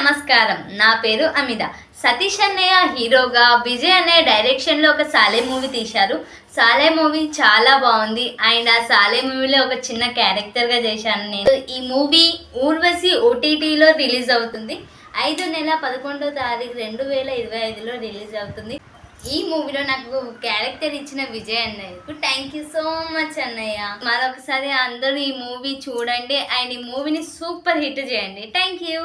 నమస్కారం. నా పేరు అమిత. సతీష్ అన్నయ్య హీరోగా, విజయ్ అన్నయ్య డైరెక్షన్లో ఒక సాలే మూవీ తీశారు. సాలే మూవీ చాలా బాగుంది. అండ్ ఆ సాలే మూవీలో ఒక చిన్న క్యారెక్టర్గా చేశాను నేను. ఈ మూవీ ఊర్వశి ఓటీటీలో రిలీజ్ అవుతుంది. 5/11/2025లో రిలీజ్ అవుతుంది. ఈ మూవీలో నాకు క్యారెక్టర్ ఇచ్చిన విజయ్ అన్నయ్యకు థ్యాంక్ యూ సో మచ్ అన్నయ్య. మరొకసారి అందరూ ఈ మూవీ చూడండి అండ్ ఈ మూవీని సూపర్ హిట్ చేయండి. Thank you.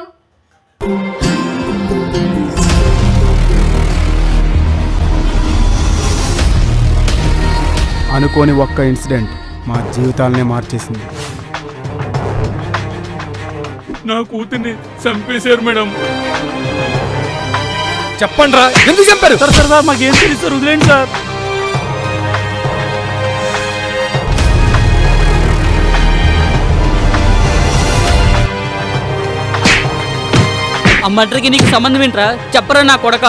అనుకోని ఒక్క ఇన్సిడెంట్ మా జీవితాలనే మార్చేసింది. నా కూతుర్ని చంపేశారు మేడం. చెప్పండి రా, ఎందుకు చంపారు? సార్ మాకేం తెలుసు సార్, వదిలేండి సార్. ఆ మర్డర్కి నీకు సంబంధం ఏంట్రా? చెప్పరా నా కొడక.